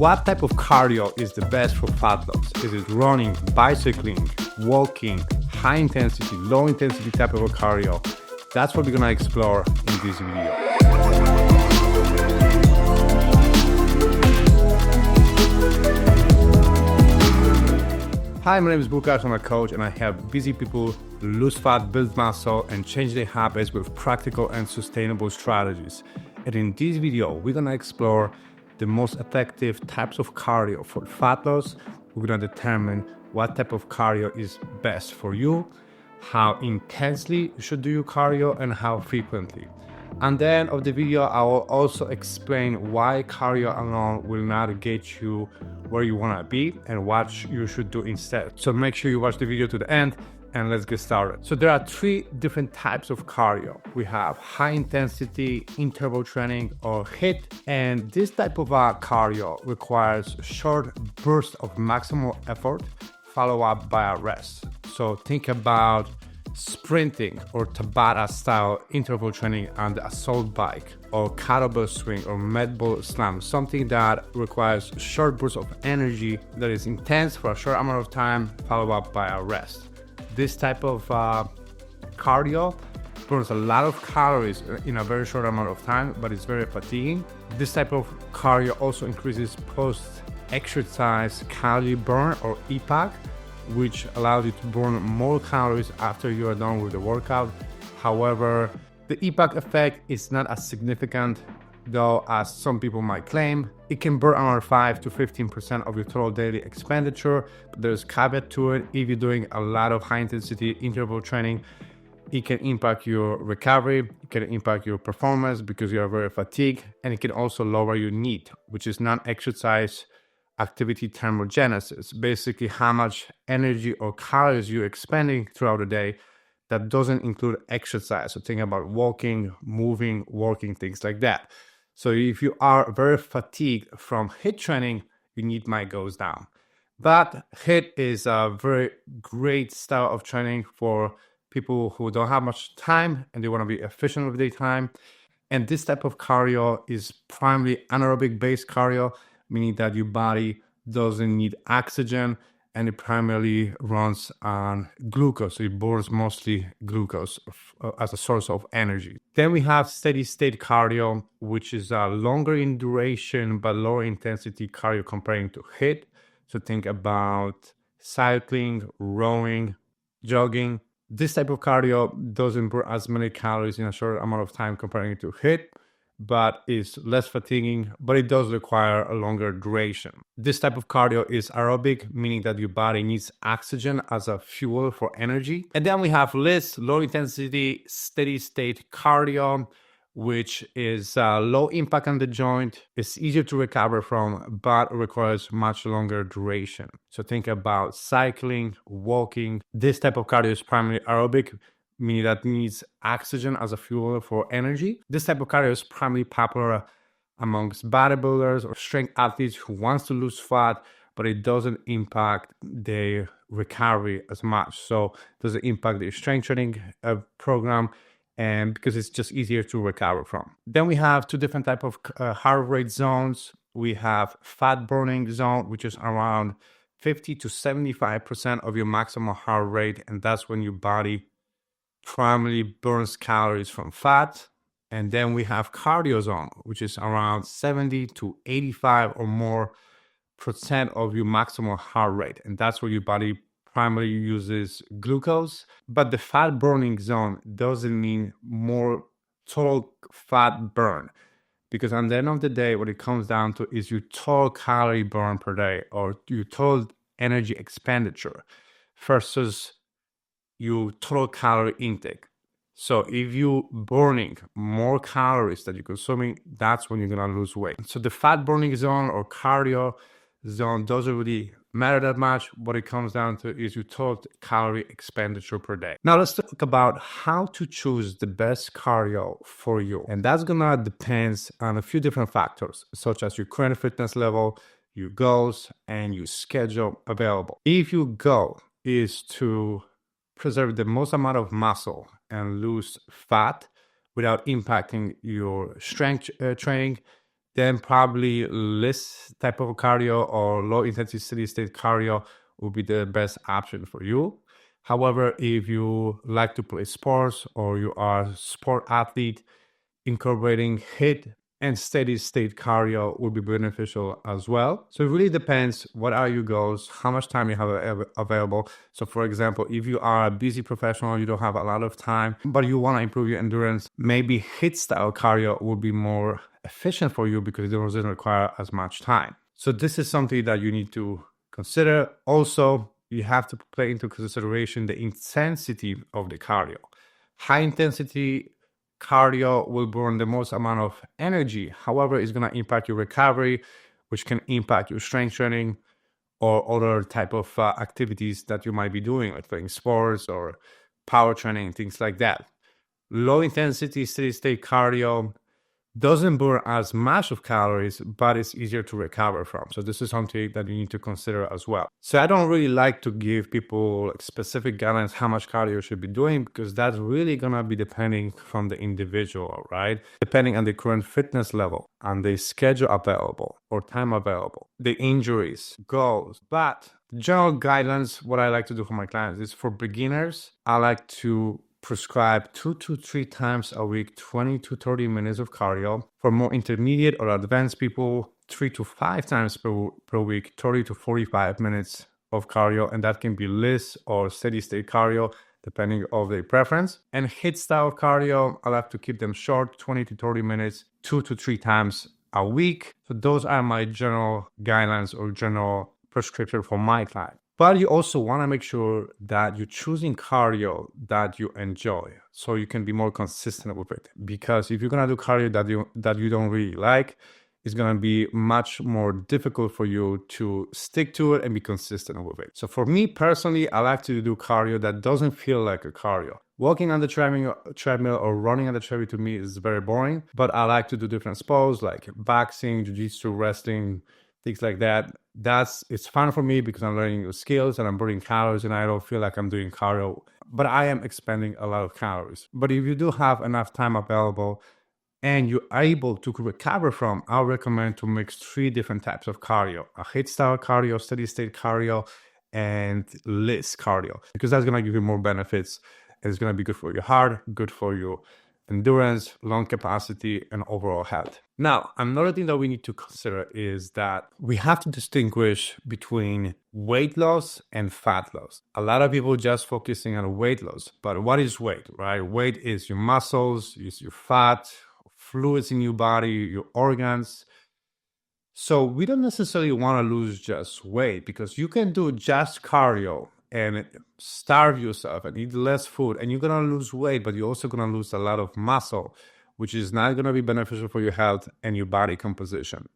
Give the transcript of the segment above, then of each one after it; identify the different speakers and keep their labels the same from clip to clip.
Speaker 1: What type of cardio is the best for fat loss? Is it running, bicycling, walking, high intensity, low intensity type of a cardio? That's what we're gonna explore in this video. Hi, my name is Bukash. I'm a coach and I help busy people lose fat, build muscle, and change their habits with practical and sustainable strategies. And in this video, we're gonna explore the most effective types of cardio for fat loss. We're gonna determine what type of cardio is best for you, how intensely you should do your cardio, and how frequently. At the end of the video, I will also explain why cardio alone will not get you where you want to be and what you should do instead. So make sure you watch the video to the end and let's get started. So there are three different types of cardio. We have high intensity interval training or HIIT, and this type of cardio requires short bursts of maximal effort followed up by a rest. So think about sprinting or Tabata style interval training on the assault bike, or kettlebell swing or med ball slam, something that requires short bursts of energy that is intense for a short amount of time followed up by a rest. This type of cardio burns a lot of calories in a very short amount of time, but it's very fatiguing. This type of cardio also increases post-exercise calorie burn or EPAC, which allows you to burn more calories after you are done with the workout. However, the EPAC effect is not as significant though as some people might claim. It can burn around 5 to 15% of your total daily expenditure, but there's caveat to it. If you're doing a lot of high intensity interval training, it can impact your recovery, it can impact your performance because you are very fatigued, and it can also lower your NEAT, which is non-exercise activity thermogenesis, basically how much energy or calories you're expending throughout the day. That doesn't include exercise. So think about walking, moving, working, things like that. So if you are very fatigued from HIIT training, your NEAT might goes down. But HIIT is a very great style of training for people who don't have much time and they want to be efficient with their time. And this type of cardio is primarily anaerobic based cardio, meaning that your body doesn't need oxygen and it primarily runs on glucose. So it burns mostly glucose as a source of energy. Then we have steady state cardio, which is longer in duration but lower intensity cardio comparing to HIIT. So think about cycling, rowing, jogging. This type of cardio doesn't burn as many calories in a short amount of time comparing to HIIT, but is less fatiguing, but it does require a longer duration. This type of cardio is aerobic, meaning that your body needs oxygen as a fuel for energy. And then we have LIST, low intensity, steady state cardio, which is low impact on the joint. It's easier to recover from, but requires much longer duration. So think about cycling, walking. This type of cardio is primarily aerobic, meaning that needs oxygen as a fuel for energy. This type of cardio is primarily popular amongst bodybuilders or strength athletes who wants to lose fat, but it doesn't impact their recovery as much. So it doesn't impact their strength training program, and because it's just easier to recover from. Then we have two different types of heart rate zones. We have fat burning zone, which is around 50 to 75% of your maximal heart rate, and that's when your body primarily burns calories from fat. And then we have cardio zone, which is around 70 to 85 or more percent of your maximal heart rate, and that's where your body primarily uses glucose. But the fat burning zone doesn't mean more total fat burn, because at the end of the day, what it comes down to is your total calorie burn per day or your total energy expenditure versus your total calorie intake. So if you're burning more calories that you're consuming, that's when you're gonna lose weight. So the fat burning zone or cardio zone doesn't really matter that much. What it comes down to is your total calorie expenditure per day. Now let's talk about how to choose the best cardio for you. And that's gonna depend on a few different factors, such as your current fitness level, your goals, and your schedule available. If your goal is to preserve the most amount of muscle and lose fat without impacting your strength training, then probably less type of cardio or low intensity steady state cardio will be the best option for you. However, if you like to play sports or you are a sport athlete, incorporating HIIT and steady state cardio will be beneficial as well. So it really depends what are your goals, how much time you have available. So for example, if you are a busy professional, you don't have a lot of time, but you want to improve your endurance, maybe HIIT style cardio will be more efficient for you because it doesn't require as much time. So this is something that you need to consider. Also, you have to take into consideration the intensity of the cardio. High intensity cardio will burn the most amount of energy. However, it's going to impact your recovery, which can impact your strength training or other type of activities that you might be doing, like playing sports or power training, things like that. Low intensity steady state cardio doesn't burn as much of calories, but it's easier to recover from. So this is something that you need to consider as well. So I don't really like to give people like specific guidelines how much cardio you should be doing, because that's really gonna be depending from the individual, right? Depending on the current fitness level, on the schedule available or time available, the injuries, goals. But general guidelines, what I like to do for my clients is for beginners, I like to prescribe 2 to 3 times a week, 20 to 30 minutes of cardio. For more intermediate or advanced people, 3 to 5 times per week, 30 to 45 minutes of cardio. And that can be less or steady state cardio, depending on their preference. And HIIT style cardio, I like to keep them short, 20 to 30 minutes, 2 to 3 times a week. So those are my general guidelines or general prescription for my client. But you also want to make sure that you're choosing cardio that you enjoy, so you can be more consistent with it. Because if you're gonna do cardio that you don't really like, it's gonna be much more difficult for you to stick to it and be consistent with it. So for me personally, I like to do cardio that doesn't feel like a cardio. Walking on the treadmill or running on the treadmill to me is very boring. But I like to do different sports like boxing, jiu-jitsu, wrestling, things like that. It's fun for me because I'm learning new skills and I'm burning calories, and I don't feel like I'm doing cardio, but I am expending a lot of calories. But if you do have enough time available and you're able to recover from, I'll recommend to mix 3 different types of cardio: a HIIT style cardio, steady state cardio, and less cardio, because that's going to give you more benefits. And it's going to be good for your heart, good for your endurance, lung capacity, and overall health. Now, another thing that we need to consider is that we have to distinguish between weight loss and fat loss. A lot of people just focusing on weight loss, but what is weight, right? Weight is your muscles, is your fat, fluids in your body, your organs. So we don't necessarily want to lose just weight, because you can do just cardio and starve yourself and eat less food, and you're going to lose weight, but you're also going to lose a lot of muscle, which is not going to be beneficial for your health and your body composition.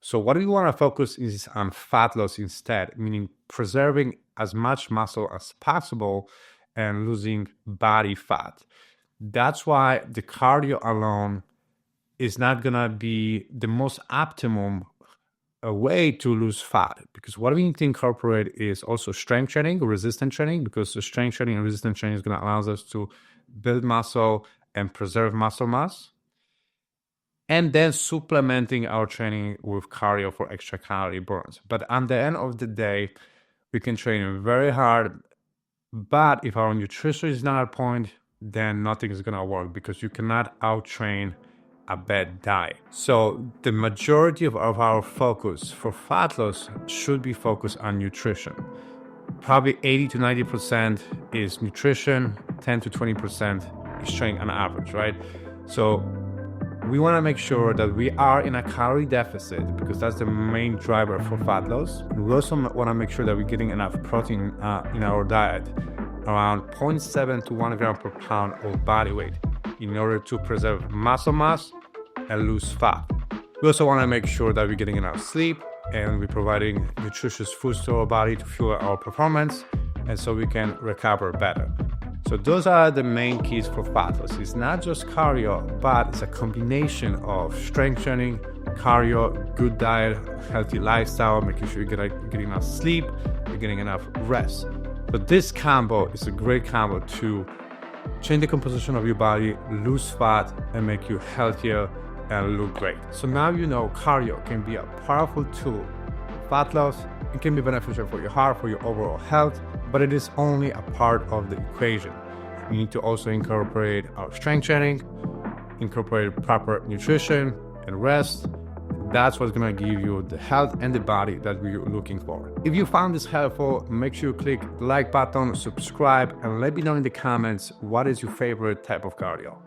Speaker 1: So what you want to focus is on fat loss instead, meaning preserving as much muscle as possible and losing body fat. That's why the cardio alone is not going to be the most optimum a way to lose fat, because what we need to incorporate is also strength training, resistance training, because the strength training and resistance training is going to allow us to build muscle and preserve muscle mass, and then supplementing our training with cardio for extra calorie burns. But at the end of the day, we can train very hard, but if our nutrition is not at point, then nothing is going to work, because you cannot out-train a bad diet. So the majority of our focus for fat loss should be focused on nutrition. Probably 80 to 90% is nutrition, 10 to 20% is training on average, right? So we want to make sure that we are in a calorie deficit, because that's the main driver for fat loss. We also want to make sure that we're getting enough protein in our diet, around 0.7 to 1 gram per pound of body weight, in order to preserve muscle mass and lose fat. We also want to make sure that we're getting enough sleep and we're providing nutritious foods to our body to fuel our performance, and so we can recover better. So those are the main keys for fat loss. It's not just cardio, but it's a combination of strength training, cardio, good diet, healthy lifestyle, making sure you're getting enough sleep, you're getting enough rest. But this combo is a great combo to change the composition of your body, lose fat, and make you healthier and look great. So now you know cardio can be a powerful tool for fat loss. It can be beneficial for your heart, for your overall health, but it is only a part of the equation. We need to also incorporate our strength training, incorporate proper nutrition and rest. That's what's gonna give you the health and the body that we're looking for. If you found this helpful, make sure you click the like button, subscribe, and let me know in the comments what is your favorite type of cardio.